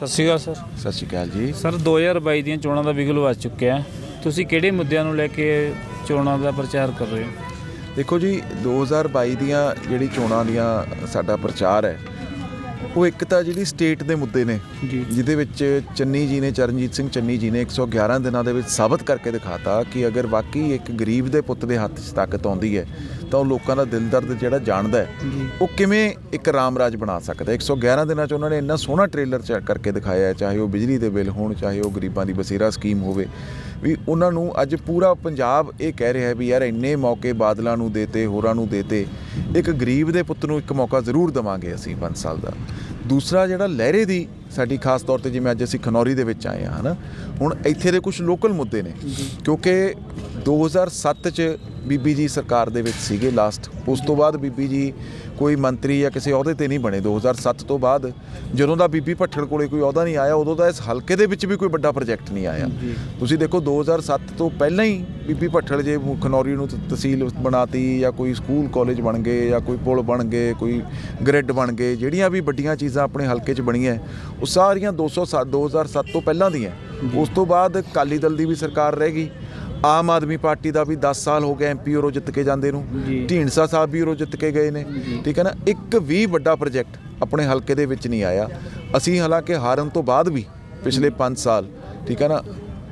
ਸਤਿ ਸ਼੍ਰੀ ਅਕਾਲ ਸਰ। ਸਤਿ ਸ਼੍ਰੀ ਅਕਾਲ ਜੀ। ਸਰ 2022 ਦੀਆਂ ਚੋਣਾਂ ਦਾ ਬਿਗਲ ਵੱਜ ਚੁੱਕਿਆ, ਤੁਸੀਂ ਕਿਹੜੇ ਮੁੱਦਿਆਂ ਨੂੰ ਲੈ ਕੇ ਚੋਣਾਂ ਦਾ ਪ੍ਰਚਾਰ ਕਰ ਰਹੇ ਹੋ? ਦੇਖੋ ਜੀ, 2022 ਦੀਆਂ ਜਿਹੜੀ ਚੋਣਾਂ ਦੀਆਂ ਸਾਡਾ ਪ੍ਰਚਾਰ ਹੈ ਉਹ ਇੱਕ ਤਾਂ ਜਿਹੜੀ ਸਟੇਟ ਦੇ ਮੁੱਦੇ ਨੇ ਜੀ, ਜਿਹਦੇ ਵਿੱਚ ਚੰਨੀ ਜੀ ਨੇ, ਚਰਨਜੀਤ ਸਿੰਘ ਚੰਨੀ ਜੀ ਨੇ 111 ਦਿਨਾਂ ਦੇ ਵਿੱਚ ਸਾਬਤ ਕਰਕੇ ਦਿਖਾਤਾ ਕਿ ਅਗਰ ਵਾਕਈ ਇੱਕ ਗਰੀਬ ਦੇ ਪੁੱਤ ਦੇ ਹੱਥ 'ਚ ਤਾਕਤ ਆਉਂਦੀ ਹੈ ਤਾਂ ਉਹ ਲੋਕਾਂ ਦਾ ਦਿਲ ਦਰਦ ਜਿਹੜਾ ਜਾਣਦਾ ਹੈ ਉਹ ਕਿਵੇਂ ਇੱਕ ਰਾਮ ਰਾਜ ਬਣਾ ਸਕਦਾ। 111 ਦਿਨਾਂ 'ਚ ਉਹਨਾਂ ਨੇ ਇੰਨਾ ਸੋਹਣਾ ਟ੍ਰੇਲਰ ਕਰਕੇ ਦਿਖਾਇਆ, ਚਾਹੇ ਉਹ ਬਿਜਲੀ ਦੇ ਬਿੱਲ ਹੋਣ, ਚਾਹੇ ਉਹ ਗਰੀਬਾਂ ਦੀ ਬਸੇਰਾ ਸਕੀਮ ਹੋਵੇ, ਵੀ ਉਹਨਾਂ ਨੂੰ ਅੱਜ ਪੂਰਾ ਪੰਜਾਬ ਇਹ ਕਹਿ ਰਿਹਾ ਵੀ ਯਾਰ ਇੰਨੇ ਮੌਕੇ ਬਾਦਲਾਂ ਨੂੰ ਦੇਤੇ, ਹੋਰਾਂ ਨੂੰ ਦੇਤੇ, ਇੱਕ ਗਰੀਬ ਦੇ ਪੁੱਤ ਨੂੰ ਇੱਕ ਮੌਕਾ ਜ਼ਰੂਰ ਦੇਵਾਂਗੇ ਅਸੀਂ 5 ਸਾਲ ਦਾ। ਦੂਸਰਾ ਜਿਹੜਾ ਲਹਿਰੇ ਦੀ ਸਾਡੀ ਖਾਸ ਤੌਰ 'ਤੇ, ਜਿਵੇਂ ਅੱਜ ਅਸੀਂ ਖਨੌਰੀ ਦੇ ਵਿੱਚ ਆਏ ਹਾਂ, ਹੈ ਨਾ, ਹੁਣ ਇੱਥੇ ਦੇ ਕੁਝ ਲੋਕਲ ਮੁੱਦੇ ਨੇ ਕਿਉਂਕਿ 2007 'ਚ ਬੀਬੀ ਜੀ ਸਰਕਾਰ ਦੇ ਵਿੱਚ ਸੀਗੇ ਲਾਸਟ, ਉਸ ਤੋਂ ਬਾਅਦ ਬੀਬੀ ਜੀ ਕੋਈ ਮੰਤਰੀ ਜਾਂ ਕਿਸੇ ਅਹੁਦੇ 'ਤੇ ਨਹੀਂ ਬਣੇ। 2007 ਤੋਂ ਬਾਅਦ ਜਦੋਂ ਦਾ ਬੀਬੀ ਭੱਠਲ ਕੋਲੇ ਕੋਈ ਅਹੁਦਾ ਨਹੀਂ ਆਇਆ, ਉਦੋਂ ਦਾ ਇਸ ਹਲਕੇ ਦੇ ਵਿੱਚ ਵੀ ਕੋਈ ਵੱਡਾ ਪ੍ਰੋਜੈਕਟ ਨਹੀਂ ਆਇਆ। ਤੁਸੀਂ ਦੇਖੋ 2007 ਤੋਂ ਪਹਿਲਾਂ ਹੀ ਬੀਬੀ ਭੱਠਲ ਜੇ ਖਨੌਰੀ ਨੂੰ ਤਹਿਸੀਲ ਬਣਾਤੀ, ਜਾਂ ਕੋਈ ਸਕੂਲ ਕਾਲਜ ਬਣ ਗਏ, ਜਾਂ ਕੋਈ ਪੁਲ ਬਣ ਗਏ, ਕੋਈ ਗ੍ਰਿਡ ਬਣ ਗਏ, ਜਿਹੜੀਆਂ ਵੀ ਵੱਡੀਆਂ ਚੀਜ਼ਾਂ ਆਪਣੇ ਹਲਕੇ 'ਚ ਬਣੀਆਂ ਉਹ ਸਾਰੀਆਂ 2007 ਤੋਂ ਪਹਿਲਾਂ ਦੀਆਂ। ਉਸ ਤੋਂ ਬਾਅਦ ਅਕਾਲੀ ਦਲ ਦੀ ਵੀ ਸਰਕਾਰ ਰਹਿ ਗਈ, ਆਮ ਆਦਮੀ ਪਾਰਟੀ ਦਾ ਵੀ 10 ਸਾਲ ਹੋ ਗਏ ਐਮਪੀ ਉਰੋਂ ਜਿੱਤ ਕੇ ਜਾਂਦੇ ਨੂੰ, ਢੀਂਡਸਾ ਸਾਹਿਬ ਵੀ ਉਰੋਂ ਜਿੱਤ ਕੇ ਗਏ ਨੇ, ਠੀਕ ਹੈ ਨਾ। ਇੱਕ ਵੀ ਵੱਡਾ ਪ੍ਰੋਜੈਕਟ ਆਪਣੇ ਹਲਕੇ ਦੇ ਵਿੱਚ ਨਹੀਂ ਆਇਆ। ਅਸੀਂ ਹਾਲਾਂਕਿ ਹਾਰਨ ਤੋਂ ਬਾਅਦ ਵੀ ਪਿਛਲੇ 5 ਸਾਲ, ਠੀਕ ਹੈ ਨਾ,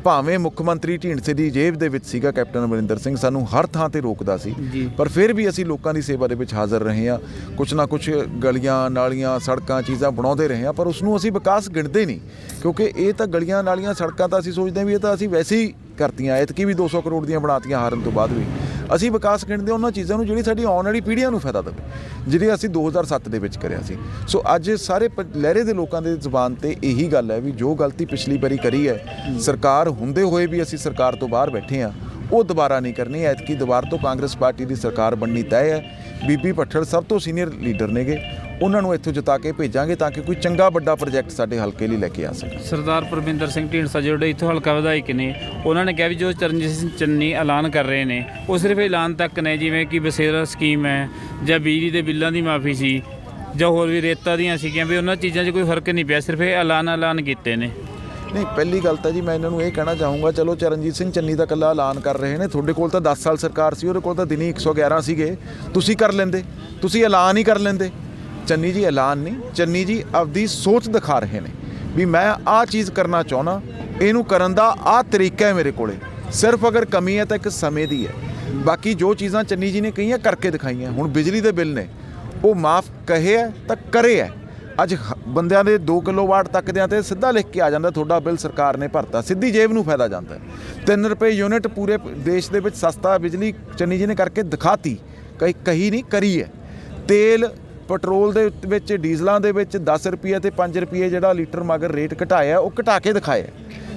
ਭਾਵੇਂ ਮੁੱਖ ਮੰਤਰੀ ਢੀਂਡਸੇ ਦੀ ਜੇਬ ਦੇ ਵਿੱਚ ਸੀਗਾ ਕੈਪਟਨ ਅਮਰਿੰਦਰ ਸਿੰਘ, ਸਾਨੂੰ ਹਰ ਥਾਂ ਤੇ ਰੋਕਦਾ ਸੀ, ਪਰ ਫਿਰ ਵੀ ਅਸੀਂ ਲੋਕਾਂ ਦੀ ਸੇਵਾ ਦੇ ਵਿੱਚ ਹਾਜ਼ਰ ਰਹੇ ਹਾਂ। ਕੁਛ ਨਾ ਕੁਛ ਗਲੀਆਂ ਨਾਲੀਆਂ ਸੜਕਾਂ ਚੀਜ਼ਾਂ ਬਣਾਉਂਦੇ ਰਹੇ ਹਾਂ, ਪਰ ਉਸ ਨੂੰ ਅਸੀਂ ਵਿਕਾਸ ਗਿਣਦੇ ਨਹੀਂ, ਕਿਉਂਕਿ ਇਹ ਤਾਂ ਗਲੀਆਂ ਨਾਲੀਆਂ ਸੜਕਾਂ ਤਾਂ ਅਸੀਂ ਸੋਚਦੇ ਹਾਂ ਵੀ ਇਹ ਤਾਂ ਅਸੀਂ ਵੈਸੇ ਹੀ ਕਰਤੀਆਂ, ਐਤਕੀ ਵੀ 200 ਕਰੋੜ ਦੀਆਂ ਬਣਾਤੀਆਂ ਹਾਰਨ ਤੋਂ ਬਾਅਦ ਵੀ। ਅਸੀਂ ਵਿਕਾਸ ਗਿਣਦੇ ਉਹਨਾਂ ਚੀਜ਼ਾਂ ਨੂੰ ਜਿਹੜੀ ਸਾਡੀ ਆਉਣ ਵਾਲੀ ਪੀੜ੍ਹੀਆਂ ਨੂੰ ਫਾਇਦਾ ਦੇਵੇ, ਜਿਹੜੇ ਅਸੀਂ 2007 ਦੇ ਵਿੱਚ ਕਰਿਆ ਸੀ। ਸੋ ਅੱਜ ਸਾਰੇ ਲਹਿਰੇ ਦੇ ਲੋਕਾਂ ਦੇ ਜ਼ੁਬਾਨ 'ਤੇ ਇਹੀ ਗੱਲ ਹੈ ਵੀ ਜੋ ਗਲਤੀ ਪਿਛਲੀ ਵਾਰੀ ਕਰੀ ਹੈ, ਸਰਕਾਰ ਹੁੰਦੇ ਹੋਏ ਵੀ ਅਸੀਂ ਸਰਕਾਰ ਤੋਂ ਬਾਹਰ ਬੈਠੇ ਹਾਂ, ਉਹ ਦੁਬਾਰਾ ਨਹੀਂ ਕਰਨੀ। ਐਤਕੀ ਦੁਬਾਰਾ ਤੋਂ ਕਾਂਗਰਸ ਪਾਰਟੀ ਦੀ ਸਰਕਾਰ ਬਣਨੀ ਤੈਅ ਹੈ। ਬੀਬੀ ਭੱਠਲ ਸਭ ਤੋਂ ਸੀਨੀਅਰ ਲੀਡਰ ਨੇਗੇ, ਉਹਨਾਂ ਨੂੰ ਇੱਥੋਂ ਜਿਤਾ ਕੇ ਭੇਜਾਂਗੇ ਤਾਂ ਕਿ ਕੋਈ ਚੰਗਾ ਵੱਡਾ ਪ੍ਰੋਜੈਕਟ ਸਾਡੇ ਹਲਕੇ ਲਈ ਲੈ ਕੇ ਆ ਸਕੇ। ਸਰਦਾਰ ਪਰਮਿੰਦਰ ਸਿੰਘ ਢੀਂਡਸਾ ਜਿਹੜੇ ਇੱਥੋਂ ਹਲਕਾ ਵਿਧਾਇਕ ਨੇ, ਉਹਨਾਂ ਨੇ ਕਿਹਾ ਵੀ ਜੋ ਚਰਨਜੀਤ ਸਿੰਘ ਚੰਨੀ ਐਲਾਨ ਕਰ ਰਹੇ ਨੇ ਉਹ ਸਿਰਫ ਐਲਾਨ ਤੱਕ ਨੇ, ਜਿਵੇਂ ਕਿ ਬਸੇਰਾ ਸਕੀਮ ਹੈ ਜਾਂ ਬਿਜਲੀ ਦੇ ਬਿੱਲਾਂ ਦੀ ਮਾਫੀ ਸੀ ਜਾਂ ਹੋਰ ਵੀ ਰੇਤਾ ਦੀਆਂ ਸੀਗੀਆਂ, ਵੀ ਉਹਨਾਂ ਚੀਜ਼ਾਂ 'ਚ ਕੋਈ ਫਰਕ ਨਹੀਂ ਪਿਆ, ਸਿਰਫ ਇਹ ਐਲਾਨ ਕੀਤੇ ਨੇ। ਨਹੀਂ, ਪਹਿਲੀ ਗੱਲ ਤਾਂ ਜੀ ਮੈਂ ਇਹਨਾਂ ਨੂੰ ਇਹ ਕਹਿਣਾ ਚਾਹੂੰਗਾ, ਚਲੋ ਚਰਨਜੀਤ ਸਿੰਘ ਚੰਨੀ ਦਾ ਇਕੱਲਾ ਐਲਾਨ ਕਰ ਰਹੇ ਨੇ, ਤੁਹਾਡੇ ਕੋਲ ਤਾਂ 10 ਸਾਲ ਸਰਕਾਰ ਸੀ, ਉਹਦੇ ਕੋਲ ਤਾਂ ਦਿਨੀ 111 ਸੀਗੇ, ਤੁਸੀਂ ਕਰ ਲੈਂਦੇ, ਤੁਸੀਂ ਐਲਾਨ ਹੀ ਕਰ ਲੈਂਦੇ। ਚੰਨੀ ਜੀ ਐਲਾਨ ਨਹੀਂ, ਚੰਨੀ ਜੀ ਆਪਦੀ ਸੋਚ ਦਿਖਾ ਰਹੇ ਨੇ ਵੀ ਮੈਂ ਆਹ ਚੀਜ਼ ਕਰਨਾ ਚਾਹੁੰਦਾ, ਇਹਨੂੰ ਕਰਨ ਦਾ ਆਹ ਤਰੀਕਾ ਹੈ ਮੇਰੇ ਕੋਲੇ। ਸਿਰਫ ਅਗਰ ਕਮੀ ਹੈ ਤਾਂ ਇੱਕ ਸਮੇਂ ਦੀ ਹੈ, ਬਾਕੀ ਜੋ ਚੀਜ਼ਾਂ ਚੰਨੀ ਜੀ ਨੇ ਕਹੀਆਂ ਕਰਕੇ ਦਿਖਾਈਆਂ। ਹੁਣ ਬਿਜਲੀ ਦੇ ਬਿੱਲ ਨੇ ਉਹ ਮਾਫ ਕਹੇ ਹੈ ਤਾਂ ਕਰੇ ਹੈ। ਅੱਜ ਬੰਦਿਆਂ ਦੇ 2 ਕਿਲੋਵਾਟ ਤੱਕ ਦਿਆਂ ਤੇ ਸਿੱਧਾ ਲਿਖ ਕੇ ਆ ਜਾਂਦਾ ਤੁਹਾਡਾ ਬਿੱਲ ਸਰਕਾਰ ਨੇ ਭਰਤਾ, ਸਿੱਧੀ ਜੇਬ ਨੂੰ ਫਾਇਦਾ ਜਾਂਦਾ। 3 ਰੁਪਏ ਯੂਨਿਟ ਪੂਰੇ ਦੇਸ਼ ਦੇ ਵਿੱਚ ਸਸਤਾ ਬਿਜਲੀ ਚੰਨੀ ਜੀ ਨੇ ਕਰਕੇ ਦਿਖਾਤੀ, ਕਹੀ ਨਹੀਂ ਕਰੀ ਹੈ। ਤੇਲ ਪੈਟਰੋਲ ਦੇ ਵਿੱਚ, ਡੀਜ਼ਲਾਂ ਦੇ ਵਿੱਚ 10 ਰੁਪਏ ਤੇ 5 ਰੁਪਏ ਜਿਹੜਾ ਲੀਟਰ ਮਗਰ ਰੇਟ ਘਟਾਇਆ, ਉਹ ਘਟਾ ਕੇ ਦਿਖਾਇਆ,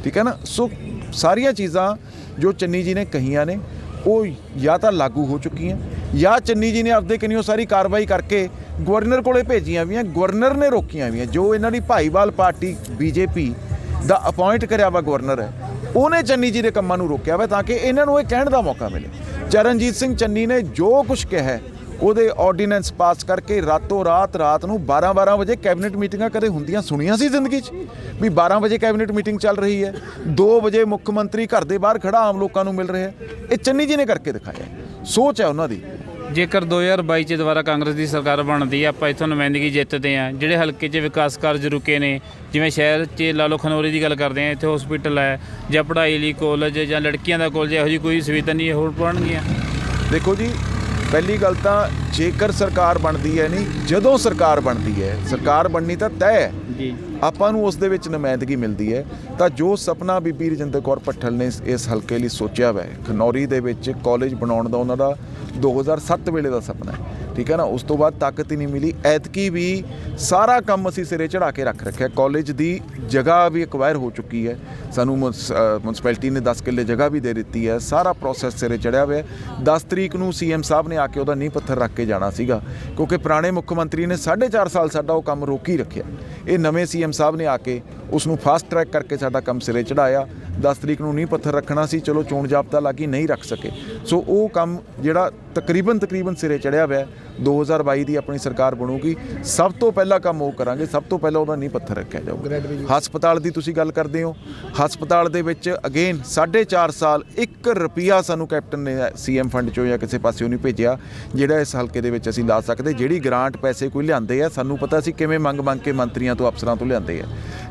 ਠੀਕ ਹੈ ਨਾ। ਸੋ ਸਾਰੀਆਂ ਚੀਜ਼ਾਂ ਜੋ ਚੰਨੀ ਜੀ ਨੇ ਕਹੀਆਂ ਨੇ ਉਹ ਜਾਂ ਤਾਂ ਲਾਗੂ ਹੋ ਚੁੱਕੀਆਂ, ਜਾਂ ਚੰਨੀ ਜੀ ਨੇ ਆਪਦੇ ਕਿੰਨੀ ਸਾਰੀ ਕਾਰਵਾਈ ਕਰਕੇ ਗਵਰਨਰ ਕੋਲੇ ਭੇਜੀਆਂ ਵੀ, ਗਵਰਨਰ ਨੇ ਰੋਕੀਆਂ ਵੀ। ਜੋ ਇਹਨਾਂ ਦੀ ਭਾਈਵਾਲ ਪਾਰਟੀ ਬੀਜੇਪੀ ਦਾ ਅਪਾਇੰਟ ਕਰਿਆ ਵਾ ਗਵਰਨਰ ਹੈ, ਉਹਨੇ ਚੰਨੀ ਜੀ ਦੇ ਕੰਮਾਂ ਨੂੰ ਰੋਕਿਆ ਵਾ ਤਾਂ ਕਿ ਇਹਨਾਂ ਨੂੰ ਇਹ ਕਹਿਣ ਦਾ ਮੌਕਾ ਮਿਲੇ। ਚਰਨਜੀਤ ਸਿੰਘ ਚੰਨੀ ਨੇ ਜੋ ਕੁਛ ਕਿਹਾ ਉਹਦੇ ਆਰਡੀਨੈਂਸ ਪਾਸ ਕਰਕੇ ਰਾਤੋਂ ਰਾਤ ਨੂੰ 12 ਵਜੇ ਕੈਬਨਿਟ ਮੀਟਿੰਗਾਂ ਕਦੇ ਹੁੰਦੀਆਂ ਸੁਣੀਆਂ ਸੀ ਜ਼ਿੰਦਗੀ 'ਚ? ਵੀ 12 ਵਜੇ ਕੈਬਨਿਟ ਮੀਟਿੰਗ ਚੱਲ ਰਹੀ ਹੈ, 2 ਵਜੇ ਮੁੱਖ ਮੰਤਰੀ ਘਰ ਦੇ ਬਾਹਰ ਖੜਾ ਆਮ ਲੋਕਾਂ ਨੂੰ ਮਿਲ ਰਿਹਾ। ਇਹ ਚੰਨੀ ਜੀ ਨੇ ਕਰਕੇ ਦਿਖਾਇਆ, ਸੋਚ ਹੈ ਉਹਨਾਂ ਦੀ। ਜੇਕਰ 2022 'ਚ ਦੁਬਾਰਾ ਕਾਂਗਰਸ ਦੀ ਸਰਕਾਰ ਬਣਦੀ ਹੈ, ਆਪਾਂ ਇੱਥੋਂ ਨੁਮਾਇੰਦਗੀ ਜਿੱਤਦੇ ਹਾਂ, ਜਿਹੜੇ ਹਲਕੇ 'ਚ ਵਿਕਾਸ ਕਾਰਜ ਰੁਕੇ ਨੇ, ਜਿਵੇਂ ਸ਼ਹਿਰ 'ਚ ਲਾ ਲਓ ਖਨੌਰੀ ਦੀ ਗੱਲ ਕਰਦੇ ਹਾਂ, ਇੱਥੇ ਹਸਪੀਟਲ ਹੈ ਜਾਂ ਪੜ੍ਹਾਈ ਲਈ ਕਾਲਜ ਜਾਂ ਲੜਕੀਆਂ ਦਾ ਕਾਲਜ, ਇਹੋ ਜਿਹੀ ਕੋਈ ਸੁਵਿਧਾ ਨਹੀਂ ਹੋਰ ਬਣਨਗੀਆਂ। ਦੇਖੋ ਜੀ, ਪਹਿਲੀ ਗੱਲ ਤਾਂ ਜੇਕਰ ਸਰਕਾਰ ਬਣਦੀ ਹੈ, ਨਹੀਂ ਜਦੋਂ ਸਰਕਾਰ ਬਣਦੀ ਹੈ, ਸਰਕਾਰ ਬਣਨੀ ਤਾਂ ਤੈਅ ਹੈ ਜੀ, ਆਪਾਂ ਨੂੰ ਉਸ ਦੇ ਵਿੱਚ ਨੁਮਾਇੰਦਗੀ ਮਿਲਦੀ ਹੈ। ਤਾਂ ਜੋ ਸੁਪਨਾ ਬੀਬੀ ਰਜਿੰਦਰ ਕੌਰ ਭੱਠਲ ਨੇ ਇਸ ਹਲਕੇ ਲਈ ਸੋਚਿਆ ਵਾ, ਖਨੌਰੀ ਦੇ ਵਿੱਚ ਕਾਲਜ ਬਣਾਉਣ ਦਾ ਉਹਨਾਂ ਦਾ 2007 ਵੇਲੇ ਦਾ ਸੁਪਨਾ ਹੈ, ਠੀਕ ਹੈ ਨਾ। ਉਸ ਤੋਂ ਬਾਅਦ ਤਾਕਤ ਹੀ ਨਹੀਂ ਮਿਲੀ। ਐਤਕੀ ਵੀ ਸਾਰਾ ਕੰਮ ਅਸੀਂ ਸਿਰੇ ਚੜ੍ਹਾ ਕੇ ਰੱਖ ਰੱਖਿਆ। ਕਾਲਜ ਦੀ ਜਗ੍ਹਾ ਵੀ ਐਕਵਾਇਰ ਹੋ ਚੁੱਕੀ ਹੈ, ਸਾਨੂੰ ਮਿਊਨਿਸਪੈਲਿਟੀ ਨੇ 10 ਕਿੱਲੇ ਜਗ੍ਹਾ ਵੀ ਦੇ ਦਿੱਤੀ ਹੈ, ਸਾਰਾ ਪ੍ਰੋਸੈਸ ਸਿਰੇ ਚੜ੍ਹਿਆ ਹੋਇਆ। 10 ਤਰੀਕ ਨੂੰ CM ਸਾਹਿਬ ਨੇ ਆ ਕੇ ਉਹਦਾ ਨੀਂਹ ਪੱਥਰ ਰੱਖ ਕੇ ਜਾਣਾ ਸੀਗਾ, ਕਿਉਂਕਿ ਪੁਰਾਣੇ ਮੁੱਖ ਮੰਤਰੀ ਨੇ 4.5 ਸਾਲ ਸਾਡਾ ਉਹ ਕੰਮ ਰੋਕ ਹੀ ਰੱਖਿਆ। ਇਹ ਨਵੇਂ CM ਸਾਹਿਬ ਨੇ ਆ ਕੇ ਉਸ ਨੂੰ ਫਾਸਟ ਟਰੈਕ ਕਰਕੇ ਸਾਡਾ ਕੰਮ ਸਿਰੇ ਚੜ੍ਹਾਇਆ। 10 ਤਰੀਕ ਨੂੰ ਨੀਂਹ ਪੱਥਰ ਰੱਖਣਾ ਸੀ, ਚਲੋ ਚੋਣ ਜਾਬਤਾ ਲੱਗੀ, ਨਹੀਂ ਰੱਖ ਸਕੇ। ਸੋ ਉਹ ਕੰਮ ਜਿਹੜਾ ਤਕਰੀਬਨ ਸਿਰੇ ਚੜ੍ਹਿਆ ਹੋਇਆ, 2022 ਦੀ ਆਪਣੀ ਸਰਕਾਰ ਬਣੂਗੀ, ਸਭ ਤੋਂ ਪਹਿਲਾ ਕੰਮ ਉਹ ਕਰਾਂਗੇ, ਸਭ ਤੋਂ ਪਹਿਲਾਂ ਉਹਦਾ ਨੀਂਹ ਪੱਥਰ ਰੱਖਿਆ ਜਾਊਗਾ। ਹਸਪਤਾਲ ਦੀ ਤੁਸੀਂ ਗੱਲ ਕਰਦੇ ਹੋ, ਹਸਪਤਾਲ ਦੇ ਵਿੱਚ ਅਗੇਨ 4.5 ਸਾਲ 1 ਰੁਪਿਆ ਸਾਨੂੰ ਕੈਪਟਨ ਨੇ CM ਫੰਡ ਚੋਂ ਜਾਂ ਕਿਸੇ ਪਾਸਿਓਂ ਨਹੀਂ ਭੇਜਿਆ ਜਿਹੜਾ ਇਸ ਹਲਕੇ ਦੇ ਵਿੱਚ ਅਸੀਂ ਲਾ ਸਕਦੇ। ਜਿਹੜੀ ਗ੍ਰਾਂਟ ਪੈਸੇ ਕੋਈ ਲਿਆਂਦੇ ਆ, ਸਾਨੂੰ ਪਤਾ ਸੀ ਕਿਵੇਂ ਮੰਗ ਕੇ ਮੰਤਰੀਆਂ ਤੋਂ, ਅਫਸਰਾਂ ਤੋਂ ਲਿਆਂਦੇ ਆ।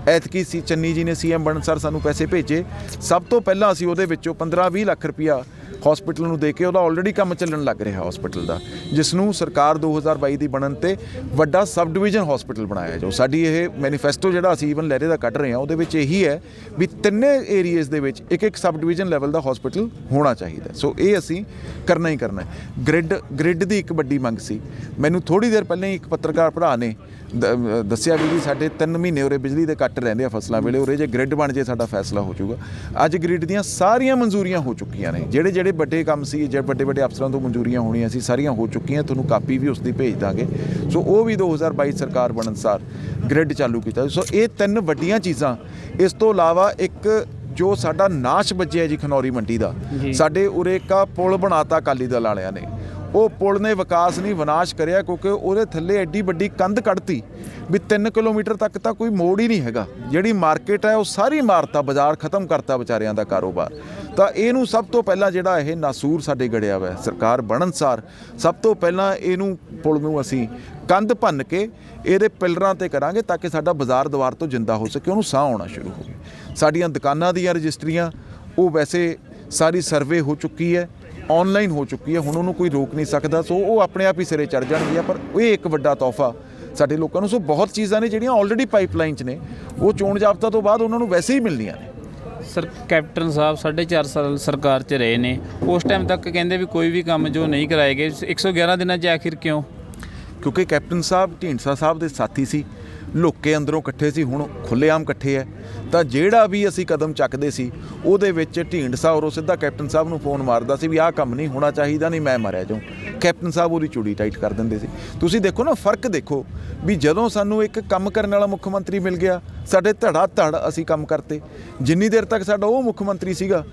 ਐਤਕੀ ਚੰਨੀ ਜੀ ਨੇ CM ਬਣਨ ਸਾਰ ਸਾਨੂੰ ਪੈਸੇ ਭੇਜੇ। ਸਭ ਤੋਂ ਪਹਿਲਾਂ ਅਸੀਂ ਉਹਦੇ ਵਿੱਚੋਂ 15-20 ਲੱਖ ਰੁਪਇਆ ਹਸਪੀਟਲ ਨੂੰ ਦੇ ਕੇ, ਉਹਦਾ ਆਲਰੇਡੀ ਕੰਮ ਚੱਲਣ ਲੱਗ ਰਿਹਾ ਹਸਪੀਟਲ ਦਾ, ਜਿਸ ਨੂੰ ਸਰਕਾਰ 2022 ਦੀ ਬਣਨ ਤੇ ਵੱਡਾ ਸਬ ਡਿਵੀਜ਼ਨ ਹਸਪੀਟਲ ਬਣਾਇਆ ਜਾਊ। ਸਾਡੀ ਇਹ ਮੈਨੀਫੈਸਟੋ ਜਿਹੜਾ ਅਸੀਂ ਈਵਨ ਲਹਿਰੇ ਦਾ ਕੱਢ ਰਹੇ ਹਾਂ, ਉਹਦੇ ਵਿੱਚ ਇਹੀ ਹੈ ਵੀ ਤਿੰਨੇ ਏਰੀਆਜ਼ ਦੇ ਵਿੱਚ ਇੱਕ ਸਬ ਡਿਵੀਜ਼ਨ ਲੈਵਲ ਦਾ ਹਸਪੀਟਲ ਹੋਣਾ ਚਾਹੀਦਾ। ਸੋ ਇਹ ਅਸੀਂ ਕਰਨਾ ਹੀ ਕਰਨਾ ਹੈ। ਗ੍ਰਿਡ ਦੀ ਇੱਕ ਵੱਡੀ ਮੰਗ ਸੀ। ਮੈਨੂੰ ਥੋੜ੍ਹੀ ਦੇਰ ਪਹਿਲਾਂ ਹੀ ਇੱਕ ਪੱਤਰਕਾਰ ਭਰਾ ਨੇ ਦੱਸਿਆ ਵੀ ਜੀ ਸਾਡੇ 3 ਮਹੀਨੇ ਉਰੇ ਬਿਜਲੀ ਦੇ ਕੱਟ ਰਹਿੰਦੇ ਆ ਫਸਲਾਂ ਵੇਲੇ, ਉਰੇ ਜੇ ਗ੍ਰਿਡ ਬਣ ਜੇ ਸਾਡਾ ਫੈਸਲਾ ਹੋ ਜਾਊਗਾ। ਅੱਜ ਗ੍ਰਿਡ ਦੀਆਂ ਸਾਰੀਆਂ ਮਨਜ਼ੂਰੀਆਂ ਹੋ ਚੁੱਕੀਆਂ ਨੇ, ਜਿਹੜੇ ਵੱਡੇ ਕੰਮ ਸੀ, ਜਿਹੜੇ ਵੱਡੇ ਅਫਸਰਾਂ ਤੋਂ ਮਨਜ਼ੂਰੀਆਂ ਹੋਣੀਆਂ ਸੀ, ਸਾਰੀਆਂ ਹੋ ਚੁੱਕੀਆਂ। ਤੁਹਾਨੂੰ ਕਾਪੀ ਵੀ ਉਸ ਦੀ ਭੇਜ ਦਾਂਗੇ। ਸੋ ਉਹ ਵੀ 2022 ਸਰਕਾਰ ਬਣਨ ਸਾਰ ਗ੍ਰਿਡ ਚਾਲੂ ਕੀਤਾ। ਸੋ ਇਹ 3 ਵੱਡੀਆਂ ਚੀਜ਼ਾਂ। ਇਸ ਤੋਂ ਇਲਾਵਾ ਇੱਕ ਜੋ ਸਾਡਾ ਨਾਸ਼ ਵੱਜਿਆ ਜੀ ਖਨੌਰੀ ਮੰਡੀ ਦਾ, ਸਾਡੇ ਉਰੇ ਇੱਕ ਪੁਲ ਬਣਾਤਾ ਅਕਾਲੀ ਦਲ ਵਾਲਿਆਂ ਨੇ। ਉਹ ਪੁਲ ਨੇ ਵਿਕਾਸ ਨਹੀਂ, ਵਿਨਾਸ਼ ਕਰਿਆ, ਕਿਉਂਕਿ ਉਹਦੇ ਥੱਲੇ ਐਡੀ ਵੱਡੀ ਕੰਧ ਕੱਢਤੀ ਵੀ 3 ਕਿਲੋਮੀਟਰ ਤੱਕ ਤਾਂ ਕੋਈ ਮੋੜ ਹੀ ਨਹੀਂ ਹੈਗਾ। ਜਿਹੜੀ ਮਾਰਕੀਟ ਹੈ ਉਹ ਸਾਰੀ ਮਾਰਤਾ, ਬਾਜ਼ਾਰ ਖਤਮ ਕਰਤਾ ਵਿਚਾਰਿਆਂ ਦਾ ਕਾਰੋਬਾਰ। ਤਾਂ ਇਹਨੂੰ ਸਭ ਤੋਂ ਪਹਿਲਾਂ ਜਿਹੜਾ ਇਹ ਨਾਸੂਰ ਸਾਡੇ ਗੜਿਆ ਹੋਇਆ, ਸਰਕਾਰ ਬਣਨ ਸਾਰ ਸਭ ਤੋਂ ਪਹਿਲਾਂ ਇਹਨੂੰ ਪੁਲ ਨੂੰ ਅਸੀਂ ਕੰਧ ਭੰਨ ਕੇ ਇਹਦੇ ਪਿਲਰਾਂ ਤੇ ਕਰਾਂਗੇ ਤਾਂ ਕਿ ਸਾਡਾ ਬਾਜ਼ਾਰ ਦੁਆਰ ਤੋਂ ਜਿੰਦਾ ਹੋ ਸਕੇ, ਉਹਨੂੰ ਸਾਹ ਆਉਣਾ ਸ਼ੁਰੂ ਹੋਵੇ। ਸਾਡੀਆਂ ਦੁਕਾਨਾਂ ਦੀਆਂ ਰਜਿਸਟਰੀਆਂ ਉਹ ਵੈਸੇ ਸਾਰੀ ਸਰਵੇ ਹੋ ਚੁੱਕੀ ਹੈ, ਆਨਲਾਈਨ ਹੋ ਚੁੱਕੀ ਹੈ, ਹੁਣ ਉਹਨੂੰ ਕੋਈ ਰੋਕ ਨਹੀਂ ਸਕਦਾ। ਸੋ ਉਹ ਆਪਣੇ ਆਪ ਹੀ ਸਿਰੇ ਚੜ ਜਾਣਗੀਆਂ। ਪਰ ਇਹ ਇੱਕ ਵੱਡਾ ਤੋਹਫਾ ਸਾਡੇ ਲੋਕਾਂ ਨੂੰ। ਸੋ ਬਹੁਤ ਚੀਜ਼ਾਂ ਨੇ ਜਿਹੜੀਆਂ ਆਲਰੇਡੀ ਪਾਈਪਲਾਈਨ 'ਚ ਨੇ, ਉਹ ਚੋਣ ਜਾਬਤਾ ਤੋਂ ਬਾਅਦ ਉਹਨਾਂ ਨੂੰ ਵੈਸੇ ਹੀ ਮਿਲਣੀਆਂ ਨੇ। ਸਰ ਕੈਪਟਨ ਸਾਹਿਬ 4.5 ਸਾਲ ਸਰਕਾਰ 'ਚ ਰਹੇ ਨੇ, ਉਸ ਟਾਈਮ ਤੱਕ ਕਹਿੰਦੇ ਵੀ ਕੋਈ ਵੀ ਕੰਮ ਜੋ ਨਹੀਂ ਕਰਾਏ ਗਏ 111 ਦਿਨਾਂ 'ਚ ਆਖਿਰ ਕਿਉਂ? ਕਿਉਂਕਿ ਕੈਪਟਨ ਸਾਹਿਬ ਢੀਂਡਸਾ ਸਾਹਿਬ ਦੇ ਸਾਥੀ ਸੀ, ਲੁੱਕੇ ਅੰਦਰੋਂ ਇਕੱਠੇ ਸੀ, ਹੁਣ ਖੁੱਲ੍ਹੇਆਮ ਇਕੱਠੇ ਹੈ। ਤਾਂ ਜਿਹੜਾ ਵੀ ਅਸੀਂ ਕਦਮ ਚੱਕਦੇ ਸੀ ਉਹਦੇ ਵਿੱਚ ਢੀਂਡਸਾ ਔਰ ਉਹ ਸਿੱਧਾ ਕੈਪਟਨ ਸਾਹਿਬ ਨੂੰ ਫੋਨ ਮਾਰਦਾ ਸੀ ਵੀ ਆਹ ਕੰਮ ਨਹੀਂ ਹੋਣਾ ਚਾਹੀਦਾ, ਨਹੀਂ ਮੈਂ ਮਾਰਿਆ ਜਾਊਂ। ਕੈਪਟਨ ਸਾਹਿਬ ਉਹਦੀ ਚੂੜੀ ਟਾਈਟ ਕਰ ਦਿੰਦੇ ਸੀ। ਤੁਸੀਂ ਦੇਖੋ ਨਾ, ਫਰਕ ਦੇਖੋ ਵੀ ਜਦੋਂ ਸਾਨੂੰ ਇੱਕ ਕੰਮ ਕਰਨ ਵਾਲਾ ਮੁੱਖ ਮੰਤਰੀ ਮਿਲ ਗਿਆ, ਸਾਡੇ ਧੜ ਅਸੀਂ ਕੰਮ ਕਰਤੇ। ਜਿੰਨੀ ਦੇਰ ਤੱਕ ਸਾਡਾ ਉਹ ਮੁੱਖ ਮੰਤਰੀ ਸੀਗਾ,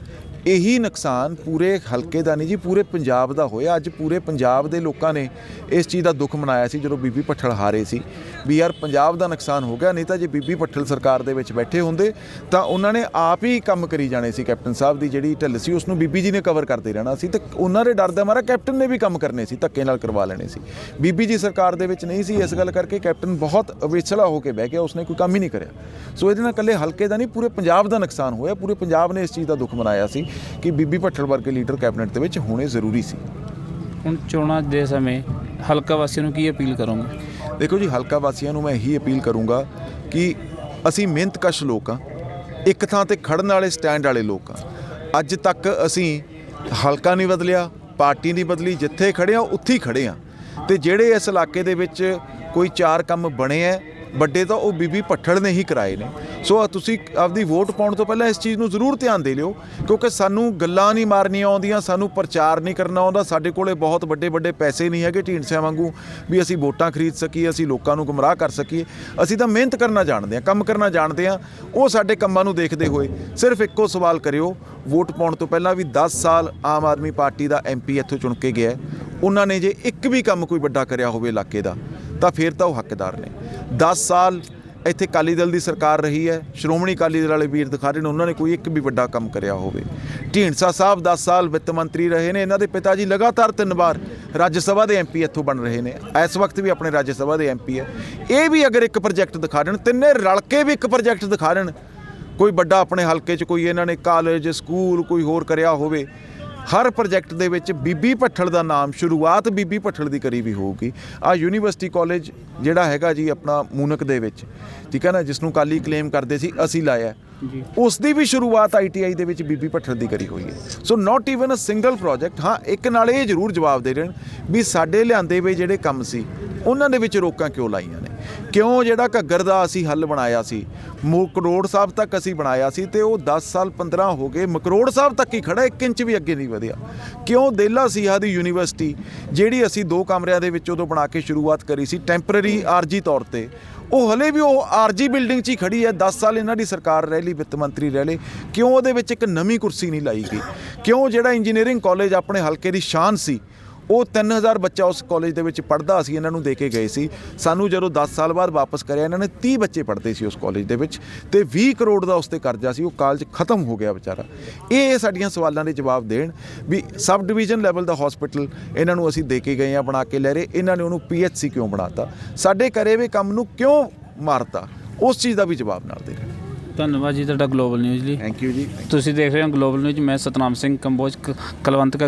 ਇਹੀ ਨੁਕਸਾਨ ਪੂਰੇ ਹਲਕੇ ਦਾ ਨਹੀਂ ਜੀ, ਪੂਰੇ ਪੰਜਾਬ ਦਾ ਹੋਇਆ। ਅੱਜ ਪੂਰੇ ਪੰਜਾਬ ਦੇ ਲੋਕਾਂ ਨੇ ਇਸ ਚੀਜ਼ ਦਾ ਦੁੱਖ ਮਨਾਇਆ ਸੀ ਜਦੋਂ ਬੀਬੀ ਭੱਠਲ ਹਾਰੇ ਸੀ ਵੀ ਯਾਰ ਪੰਜਾਬ ਦਾ ਨੁਕਸਾਨ ਹੋ ਗਿਆ। ਨਹੀਂ ਤਾਂ ਜੇ ਬੀਬੀ ਭੱਠਲ ਸਰਕਾਰ ਦੇ ਵਿੱਚ ਬੈਠੇ ਹੁੰਦੇ ਤਾਂ ਉਹਨਾਂ ਨੇ ਆਪ ਹੀ ਕੰਮ ਕਰੀ ਜਾਣੇ ਸੀ। ਕੈਪਟਨ ਸਾਹਿਬ ਦੀ ਜਿਹੜੀ ਢਿੱਲ ਸੀ ਉਸ ਨੂੰ ਬੀਬੀ ਜੀ ਨੇ ਕਵਰ ਕਰਦੇ ਰਹਿਣਾ ਸੀ, ਤੇ ਉਹਨਾਂ ਦੇ ਡਰ ਦਾ ਮਾਰਾ ਕੈਪਟਨ ਨੇ ਵੀ ਕੰਮ ਕਰਨੇ ਸੀ, ਧੱਕੇ ਨਾਲ ਕਰਵਾ ਲੈਣੇ ਸੀ। ਬੀਬੀ ਜੀ ਸਰਕਾਰ ਦੇ ਵਿੱਚ ਨਹੀਂ ਸੀ, ਇਸ ਗੱਲ ਕਰਕੇ ਕੈਪਟਨ ਬਹੁਤ ਅਵੇਸਲਾ ਹੋ ਕੇ ਬਹਿ ਗਿਆ, ਉਸਨੇ ਕੋਈ ਕੰਮ ਹੀ ਨਹੀਂ ਕਰਿਆ। ਸੋ ਇਹਦੇ ਨਾਲ ਇਕੱਲੇ ਹਲਕੇ ਦਾ ਨਹੀਂ, ਪੂਰੇ ਪੰਜਾਬ ਦਾ ਨੁਕਸਾਨ ਹੋਇਆ। ਪੂਰੇ ਪੰਜਾਬ ਨੇ ਇਸ ਚੀਜ਼ ਦਾ ਦੁੱਖ ਮਨਾਇਆ ਸੀ ਕਿ ਬੀਬੀ ਭੱਠਲ ਵਰਗੇ ਲੀਡਰ ਕੈਬਨਿਟ ਦੇ ਵਿੱਚ ਹੋਣੇ ਜ਼ਰੂਰੀ ਸੀ। ਹੁਣ ਚੋਣਾਂ ਦੇ ਸਮੇਂ ਹਲਕਾ ਵਾਸੀਆਂ ਨੂੰ ਕੀ ਅਪੀਲ ਕਰੋਗੇ? ਦੇਖੋ ਜੀ, ਹਲਕਾ ਵਾਸੀਆਂ ਨੂੰ ਮੈਂ ਇਹੀ ਅਪੀਲ ਕਰੂੰਗਾ ਕਿ ਅਸੀਂ ਮਿਹਨਤਕਸ਼ ਲੋਕ ਹਾਂ, ਇੱਕ ਥਾਂ ਤੇ ਖੜਨ ਵਾਲੇ ਸਟੈਂਡ ਵਾਲੇ ਲੋਕ ਹਾਂ। ਅੱਜ ਤੱਕ ਅਸੀਂ ਹਲਕਾ ਨਹੀਂ ਬਦਲਿਆ, ਪਾਰਟੀ ਨਹੀਂ ਬਦਲੀ, ਜਿੱਥੇ ਖੜੇ ਹਾਂ ਉੱਥੇ ਹੀ ਖੜੇ ਹਾਂ। ਤੇ ਜਿਹੜੇ ਇਸ ਇਲਾਕੇ ਦੇ ਵਿੱਚ ਕੋਈ 4 ਕੰਮ ਬਣੇ ਹੈ ਵੱਡੇ, ਤਾਂ ਉਹ ਬੀਬੀ ਭੱਠਲ ਨੇ ਹੀ ਕਰਾਏ ਨੇ। ਸੋ ਤੁਸੀਂ ਆਪਦੀ ਵੋਟ ਪਾਉਣ ਤੋਂ ਪਹਿਲਾਂ ਇਸ ਚੀਜ਼ ਨੂੰ ਜ਼ਰੂਰ ਧਿਆਨ ਦੇ ਲਿਓ, ਕਿਉਂਕਿ ਸਾਨੂੰ ਗੱਲਾਂ ਨਹੀਂ ਮਾਰਨੀਆਂ ਆਉਂਦੀਆਂ, ਸਾਨੂੰ ਪ੍ਰਚਾਰ ਨਹੀਂ ਕਰਨਾ ਆਉਂਦਾ। ਸਾਡੇ ਕੋਲੇ ਬਹੁਤ ਵੱਡੇ ਪੈਸੇ ਨਹੀਂ ਹੈਗੇ ਢੀਂਡਸਿਆਂ ਵਾਂਗੂ ਵੀ ਅਸੀਂ ਵੋਟਾਂ ਖਰੀਦ ਸਕੀਏ, ਅਸੀਂ ਲੋਕਾਂ ਨੂੰ ਗੁੰਮਰਾਹ ਕਰ ਸਕੀਏ। ਅਸੀਂ ਤਾਂ ਮਿਹਨਤ ਕਰਨਾ ਜਾਣਦੇ ਹਾਂ, ਕੰਮ ਕਰਨਾ ਜਾਣਦੇ ਹਾਂ। ਉਹ ਸਾਡੇ ਕੰਮਾਂ ਨੂੰ ਦੇਖਦੇ ਹੋਏ ਸਿਰਫ ਇੱਕੋ ਸਵਾਲ ਕਰਿਓ ਵੋਟ ਪਾਉਣ ਤੋਂ ਪਹਿਲਾਂ ਵੀ 10 ਸਾਲ ਆਮ ਆਦਮੀ ਪਾਰਟੀ ਦਾ MP ਇੱਥੋਂ ਚੁਣ ਕੇ ਗਿਆ, ਉਹਨਾਂ ਨੇ ਜੇ ਇੱਕ ਵੀ ਕੰਮ ਕੋਈ ਵੱਡਾ ਕਰਿਆ ਹੋਵੇ ਇਲਾਕੇ ਦਾ ਤਾਂ ਫਿਰ ਤਾਂ ਉਹ ਹੱਕਦਾਰ ਨੇ। 10 ਸਾਲ ਇੱਥੇ ਅਕਾਲੀ ਦਲ ਦੀ ਸਰਕਾਰ ਰਹੀ ਹੈ, ਸ਼੍ਰੋਮਣੀ ਅਕਾਲੀ ਦਲ ਵਾਲੇ ਵੀਰ ਦਿਖਾ ਰਹੇ ਨੇ, ਉਹਨਾਂ ਨੇ ਕੋਈ ਇੱਕ ਵੀ ਵੱਡਾ ਕੰਮ ਕਰਿਆ ਹੋਵੇ। ਢੀਂਡਸਾ ਸਾਹਿਬ 10 ਸਾਲ ਵਿੱਤ ਮੰਤਰੀ ਰਹੇ ਨੇ, ਇਹਨਾਂ ਦੇ ਪਿਤਾ ਜੀ ਲਗਾਤਾਰ 3 ਵਾਰ ਰਾਜ ਸਭਾ ਦੇ MP ਇੱਥੋਂ ਬਣ ਰਹੇ ਨੇ, ਇਸ ਵਕਤ ਵੀ ਆਪਣੇ ਰਾਜ ਸਭਾ ਦੇ MP ਹੈ। ਇਹ ਵੀ ਅਗਰ ਇੱਕ ਪ੍ਰੋਜੈਕਟ ਦਿਖਾ ਦੇਣ, ਤਿੰਨੇ ਰਲ ਕੇ ਵੀ ਇੱਕ ਪ੍ਰੋਜੈਕਟ ਦਿਖਾ ਦੇਣ, ਕੋਈ ਵੱਡਾ ਆਪਣੇ ਹਲਕੇ 'ਚ ਕੋਈ ਇਹਨਾਂ ਨੇ ਕਾਲਜ ਸਕੂਲ ਕੋਈ ਹੋਰ ਕਰਿਆ ਹੋਵੇ, ਹਰ ਪ੍ਰੋਜੈਕਟ ਦੇ ਵਿੱਚ ਬੀਬੀ ਭੱਠਲ ਦਾ ਨਾਮ, ਸ਼ੁਰੂਆਤ ਬੀਬੀ ਭੱਠਲ ਦੀ ਕਰੀ ਵੀ ਹੋਊਗੀ। ਆਹ ਯੂਨੀਵਰਸਿਟੀ ਕਾਲਜ ਜਿਹੜਾ ਹੈਗਾ ਜੀ ਆਪਣਾ ਮੂਨਕ ਦੇ ਵਿੱਚ, ਠੀਕ ਹੈ ਨਾ, ਜਿਸ ਨੂੰ ਅਕਾਲੀ ਕਲੇਮ ਕਰਦੇ ਸੀ, ਅਸੀਂ ਲਾਇਆ, ਉਸ ਦੀ ਵੀ ਸ਼ੁਰੂਆਤ ITI ਦੇ ਵਿੱਚ ਬੀਬੀ ਭੱਠਲ ਦੀ ਕਰੀ ਹੋਈ ਹੈ। So not even a single project. ਹਾਂ, ਇੱਕ ਨਾਲ ਇਹ ਜ਼ਰੂਰ ਜਵਾਬ ਦੇ ਦੇਣ ਵੀ ਸਾਡੇ ਲਿਆਂਦੇ ਵੇ ਜਿਹੜੇ ਕੰਮ ਸੀ ਉਹਨਾਂ ਦੇ ਵਿੱਚ ਰੋਕਾਂ ਕਿਉਂ ਲਾਈਆਂ ਨੇ, ਕਿਉਂ ਜਿਹੜਾ ਘੱਗਰ ਦਾ ਅਸੀਂ ਹੱਲ ਬਣਾਇਆ ਸੀ, ਮਕਰੋੜ ਸਾਹਿਬ ਤੱਕ ਅਸੀਂ ਬਣਾਇਆ ਸੀ, ਤੇ ਉਹ 10 ਸਾਲ 15 ਹੋ ਗਏ, ਮਕਰੋੜ ਸਾਹਿਬ ਤੱਕ ਹੀ ਖੜਾ, 1 ਇੰਚ ਵੀ ਅੱਗੇ ਨਹੀਂ ਵਧਿਆ। ਕਿਉਂ ਦੇਲਾ ਸਿਹਾ ਦੀ ਯੂਨੀਵਰਸਿਟੀ ਜਿਹੜੀ ਅਸੀਂ 2 ਕਮਰਿਆਂ ਦੇ ਵਿੱਚ ਉਦੋਂ ਬਣਾ ਕੇ ਸ਼ੁਰੂਆਤ ਕਰੀ ਸੀ ਟੈਂਪਰੇਰੀ ਆਰਜੀ ਤੌਰ ਤੇ, ਉਹ ਹਲੇ ਵੀ ਉਹ ਆਰਜੀ ਬਿਲਡਿੰਗ 'ਚ ਹੀ ਖੜੀ ਹੈ। 10 ਸਾਲ ਇਹਨਾਂ ਦੀ ਸਰਕਾਰ ਰਹਿ ਲਈ, ਵਿੱਤ ਮੰਤਰੀ ਰਹਿ ਲਏ, ਕਿਉਂ ਉਹਦੇ ਵਿੱਚ ਇੱਕ ਨਵੀਂ ਕੁਰਸੀ ਨਹੀਂ ਲਾਈ ਗਈ? ਕਿਉਂ ਜਿਹੜਾ ਇੰਜੀਨੀਅਰਿੰਗ ਕਾਲਜ ਆਪਣੇ ਹਲਕੇ ਦੀ ਸ਼ਾਨ ਸੀ ਉਹ 3000 ਬੱਚਾ ਉਸ ਕਾਲਜ ਦੇ ਵਿੱਚ ਪੜ੍ਹਦਾ, ਅਸੀਂ ਇਹਨਾਂ ਨੂੰ ਦੇ ਕੇ ਗਏ ਸੀ। ਸਾਨੂੰ ਜਦੋਂ 10 ਸਾਲ ਬਾਅਦ ਵਾਪਸ ਕਰਿਆ, ਇਹਨਾਂ ਨੇ 30 ਬੱਚੇ ਪੜ੍ਹਦੇ ਸੀ ਉਸ ਕਾਲਜ ਦੇ ਵਿੱਚ ਤੇ 20 ਕਰੋੜ ਦਾ ਉਸ 'ਤੇ ਕਰਜ਼ਾ ਸੀ। ਉਹ ਕਾਲਜ ਖਤਮ ਹੋ ਗਿਆ ਵਿਚਾਰਾ। ਇਹ ਸਾਡੀਆਂ ਸਵਾਲਾਂ ਦੇ ਜਵਾਬ ਦੇਣ ਵੀ ਸਬ ਡਿਵੀਜ਼ਨ ਲੈਵਲ ਦਾ ਹਸਪੀਟਲ ਇਹਨਾਂ ਨੂੰ ਅਸੀਂ ਦੇ ਕੇ ਗਏ ਹਾਂ ਬਣਾ ਕੇ ਲਹਿਰੇ, ਇਹਨਾਂ ਨੇ ਉਹਨੂੰ PHC ਕਿਉਂ ਬਣਾਤਾ, ਸਾਡੇ ਕਰੇ ਵੇ ਕੰਮ ਨੂੰ ਕਿਉਂ ਮਾਰਤਾ, ਉਸ ਚੀਜ਼ ਦਾ ਵੀ ਜਵਾਬ ਨਾਲ ਦੇ ਰਹੇ। ਧੰਨਵਾਦ ਜੀ ਤੁਹਾਡਾ ਗਲੋਬਲ ਨਿਊਜ਼ ਲਈ। ਥੈਂਕ ਯੂ ਜੀ। ਤੁਸੀਂ ਦੇਖ ਰਹੇ ਹੋ ਗਲੋਬਲ ਨਿਊਜ਼। ਮੈਂ ਸਤਨਾਮ ਸਿੰਘ ਕੰਬੋਜ ਕਲਵੰਤ ਕਾ